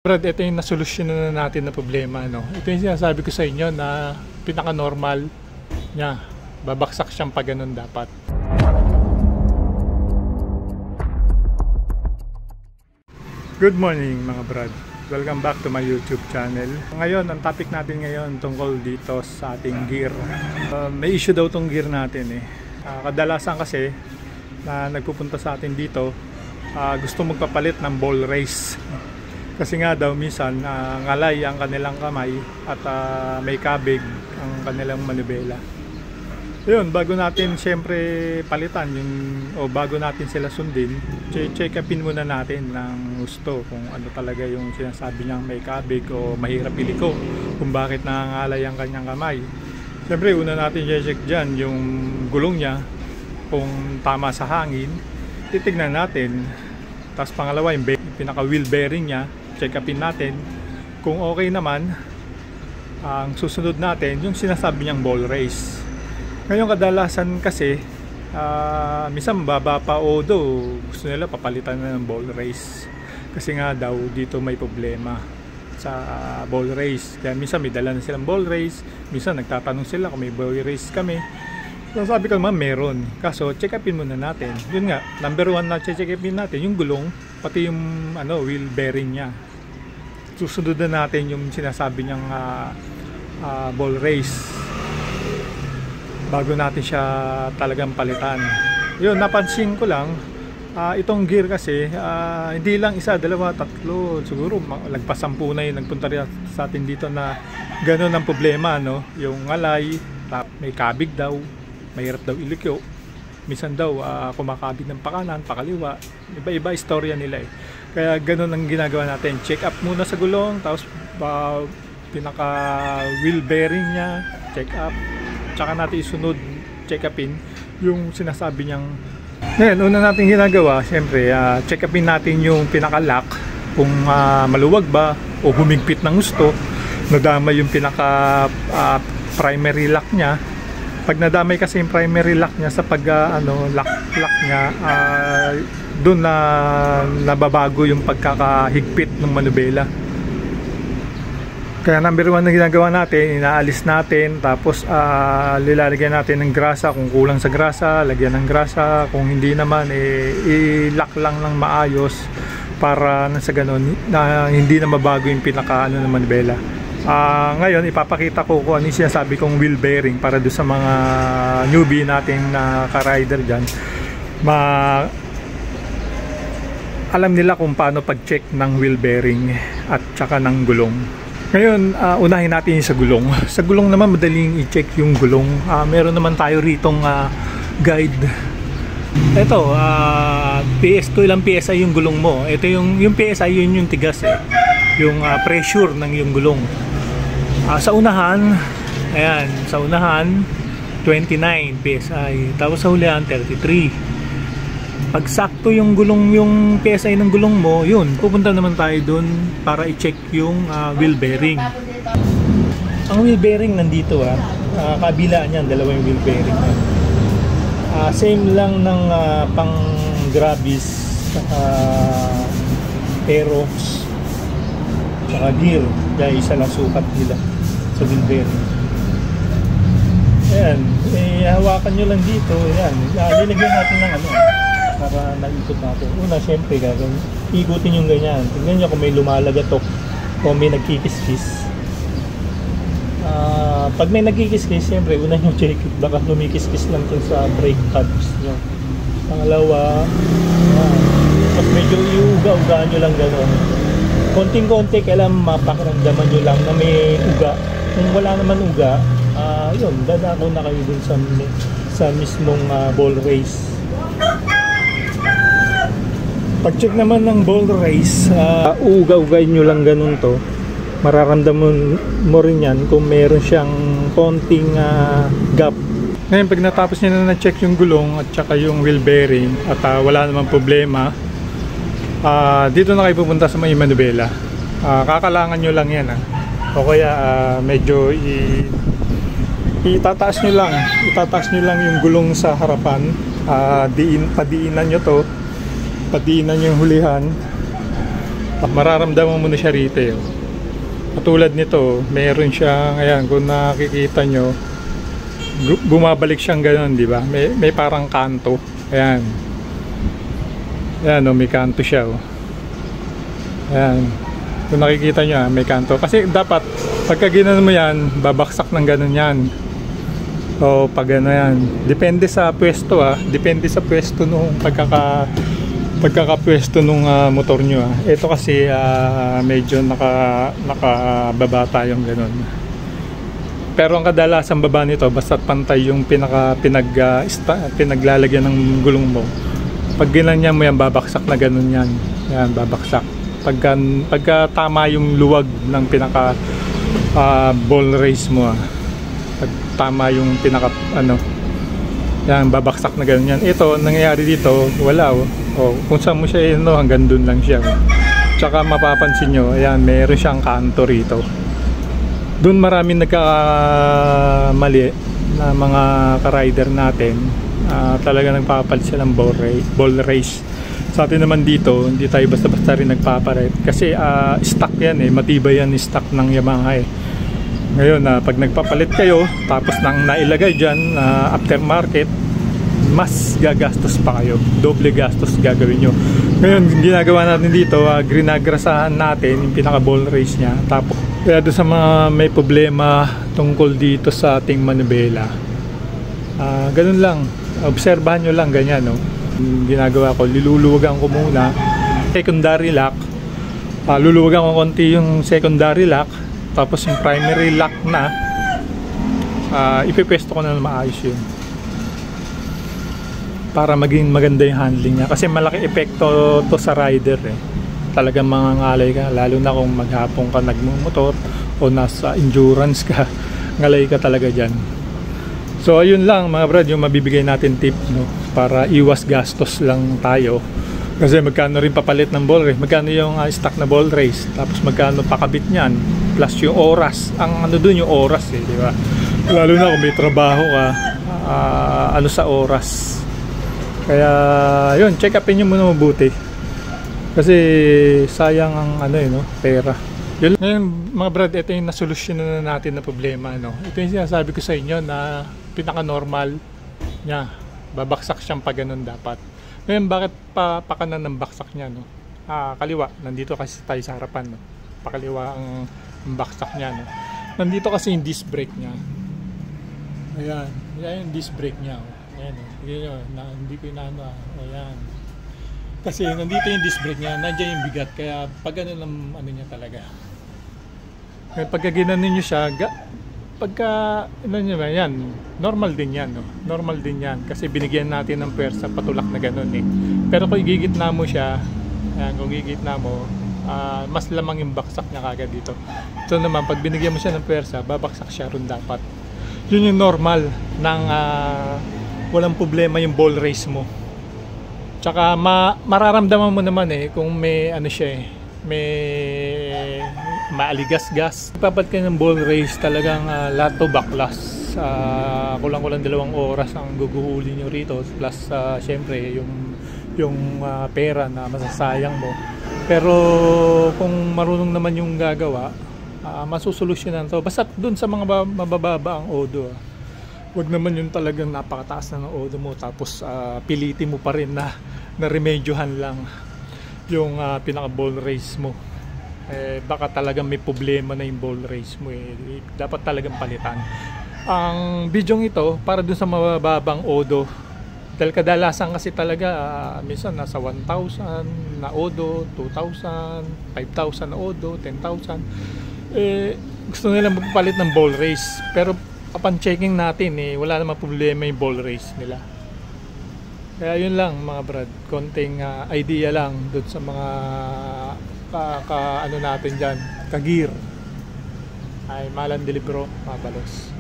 Brad, ito yung nasolusyonan na natin na problema, no? Ito yung sinasabi ko sa inyo na pinaka-normal niya. Babaksak siyang pag ganun dapat. Good morning mga brad. Welcome back to my YouTube channel. Ngayon, ang topic natin ngayon tungkol dito sa ating gear. May issue daw tong gear natin eh. Kadalasan kasi na nagpupunta sa atin dito, gusto magpapalit ng ball race. Kasi nga daw minsan ngalay ang kanilang kamay at may kabig ang kanilang manubela. Yun, bago natin siyempre palitan yung, o bago natin sila sundin, check upin muna natin ng gusto kung ano talaga yung sinasabi niyang may kabig o mahirap iliko, kung bakit nangangalay ang kanyang kamay. Siyempre una natin check dyan yung gulong niya, kung tama sa hangin, titignan natin. Tapos pangalawa yung pinaka wheel bearing niya, check upin natin. Kung okay naman, ang susunod natin yung sinasabi niyang ball race. Ngayon kadalasan kasi minsan mababa pa o gusto nila papalitan na ng ball race kasi nga daw dito may problema sa ball race. Kaya minsan may dala na silang ball race, minsan nagtatanong sila kung may ball race kami. So sabi ko naman meron, kaso check upin muna natin. Yun nga, number one na check upin natin yung gulong, pati yung wheel bearing nya. Susunod na natin yung sinasabi niyang ball race bago natin siya talagang palitan. Yun, napansin ko lang itong gear kasi hindi lang isa, dalawa, tatlo, siguro lagpas-10 na yun nagpunta rin sa atin dito na ganun ang problema, no? Yung ngalay, may kabig daw, mahirap daw ilikyo, minsan daw kumakabig ng pakanan, pakaliwa, iba-iba istorya nila eh. Kaya ganun ang ginagawa natin, check up muna sa gulong, tapos pinaka wheel bearing nya, check up, tsaka natin isunod check upin yung sinasabi niyang. Ngayon, una natin ginagawa, syempre check upin natin yung pinaka lock, kung maluwag ba o humigpit ng gusto, nadamay yung pinaka primary lock niya. Pag nadamay kasi yung primary lock niya sa pag lock niya, doon na nababago yung pagkakahigpit ng manubela. Kaya number one na ginagawa natin, inaalis natin, tapos lilalagyan natin ng grasa. Kung kulang sa grasa, lagyan ng grasa. Kung hindi naman, i-lock lang ng maayos para sa ganun na hindi na mabago yung pinaka ng manubela. Ngayon, ipapakita ko kung ano yung sinasabi kong wheel bearing para doon sa mga newbie natin na ka-rider dyan. Alam nila kung paano pag-check ng wheel bearing at saka ng gulong. Ngayon, unahin natin yung sa gulong. Sa gulong naman, madaling i-check yung gulong. Meron naman tayo ritong guide. Ito, kung ilang PSI yung gulong mo. Ito yung PSI, yun yung tigas eh. Yung pressure ng yung gulong. Sa unahan, ayan, sa unahan, 29 PSI. Tapos sa hulihan, 33. Pag sakto yung gulong, yung PSI ng gulong mo, yun, pupunta naman tayo dun para i-check yung wheel bearing. Ang wheel bearing nandito kabila niyan, dalawa yung wheel bearing. Same lang ng pang Gravis, Aerox, saka gear. Kaya isa lang sukat nila sa wheel bearing. Ayan, hawakan nyo lang dito. Ayan, lilagyan natin ng para naikot natin. Una, syempre, ikutin yung ganyan. Tingnan nyo kung may lumalagatok o may nagkikiskis. Pag may nagkikiskis, syempre, una yung check it. Baka lumikiskis lang dyan sa brake pads nyo. Pangalawa, pag medyo iuga-ugaan nyo lang gano'n. Konting-konti, kailangan mapakiramdaman nyo lang na may uga. Kung wala naman uga, yun, dadako na kayo dun sa mismong ball race. Pag-check naman ng ball race, uga-ugay nyo lang ganun to. Mararamdaman mo rin yan kung meron siyang konting gap. Ngayon, pag natapos nyo na na-check yung gulong at saka yung wheel bearing at wala namang problema, dito na kayo pupunta sa may manubela. Kakalangan nyo lang yan. O kaya medyo itataas nyo lang yung gulong sa harapan. Padiinan nyo to, padiinan yung hulihan, Mararamdaman mo na siya rito eh. Katulad nito, meron siya, ayan, kung nakikita nyo, bumabalik siyang gano'n, di ba? May parang kanto. Ayan. Ayan, oh, may kanto siya, oh. Ayan. Kung nakikita nyo, may kanto. Kasi dapat, pagka ginanon mo yan, babaksak ng gano'n yan. O, pag ano yan. Depende sa pwesto, Depende sa pwesto nung pagkakapwesto nung motor nyo, Ito kasi medyo nakababa tayong gano'n. Pero ang kadalasan baba nito, basta't pantay yung pinaglalagyan ng gulong mo. Pag ginanyan mo yan, babaksak na ganun yan. Yan, babaksak. Pagka tama yung luwag ng ball race mo, pag tama yung yan, babaksak na ganun yan. Ito, nangyayari dito, wala, kung saan mo siya, hanggang dun lang siya. Tsaka mapapansin nyo, ayan, meron siyang kanto rito. Doon maraming nagkakamali na mga ka-rider natin, talaga nagpapalit sila ng ball race. Sa atin naman dito, hindi tayo basta-basta rin nagpapalit kasi stock yan matibay yan, stock ng Yamaha Ngayon, pag nagpapalit kayo tapos nang nailagay dyan aftermarket, mas gagastos pa kayo, doble gastos gagawin nyo. Ngayon, ginagawa natin dito, grinagrasahan natin yung pinaka ball race nya. Tapos kaya doon sa mga may problema tungkol dito sa ating manubela, ganun lang, obserbahan nyo lang ganyan, ginagawa ko, liluluwagan ko muna secondary lock, luluwagan ko konti yung secondary lock, tapos yung primary lock na ipipwesto ko na maayos yun para maging maganda yung handling niya, kasi malaki epekto to sa rider talagang mangangalay ka, lalo na kung maghapon ka nagmumotor o nasa endurance ka, ngalay ka talaga dyan. So ayun lang mga brad, yung mabibigay natin tip, para iwas gastos lang tayo, kasi magkano rin papalit ng ball race, magkano yung stock na ball race, tapos magkano pakabit nyan, plus yung oras, ang dun yung oras di ba? Lalo na kung may trabaho ka, sa oras. Kaya yun, check upin nyo muna mabuti. Kasi sayang ang pera. Yun. Ngayon mga brad, ito yung nasolusyonan na natin na problema. Ito yung sinasabi ko sa inyo na pinaka-normal niya. Babaksak siyang pag ganun dapat. Ngayon bakit pakanan ng baksak niya? Kaliwa. Nandito kasi tayo sa harapan. Pakaliwa ang baksak niya. Nandito kasi yung disc brake niya. Ayan. Ayan yung disc brake niya. Ayan. Hindi ko inaano. Ayan. Kasi nandito yung disc brake niya, nandiyan yung bigat, kaya pag ganun ang niya talaga. Kaya pagka ginanon nyo siya, yan, normal din yan, normal din yan, kasi binigyan natin ng pwersa patulak na ganun Pero kung igigitna mo siya, ayan, kung igigitna mo, mas lamang yung baksak niya kagad dito. So naman, pag binigyan mo siya ng pwersa, babaksak siya rin dapat. Yun yung normal ng walang problema yung ball race mo. Tsaka mararamdaman mo naman kung may may maaligas-gas. Ipapat ka ng ball race, talagang lahat to baklas. Kulang-kulang 2 oras ang guguhuli nyo rito, plus syempre yung pera na masasayang mo. Pero kung marunong naman yung gagawa, masusolusyonan to. Basta dun sa mga mabababa ang odo. Wag naman yung talagang napakataas na ng odo mo, tapos pilitin mo pa rin na remedyohan lang yung pinaka ball race mo. Baka talagang may problema na yung ball race mo dapat talagang palitan. Ang bidyong ito para dun sa mababang odo, dahil kadalasan kasi talaga minsan nasa 1,000 na odo, 2,000, 5,000 na odo, 10,000. Gusto nila magpapalit ng ball race, pero upon checking natin wala namang problema yung ball race nila. Kaya yun lang mga brad, konting idea lang doon sa mga natin dyan, kagir ay Malan Delibro, Mabalos.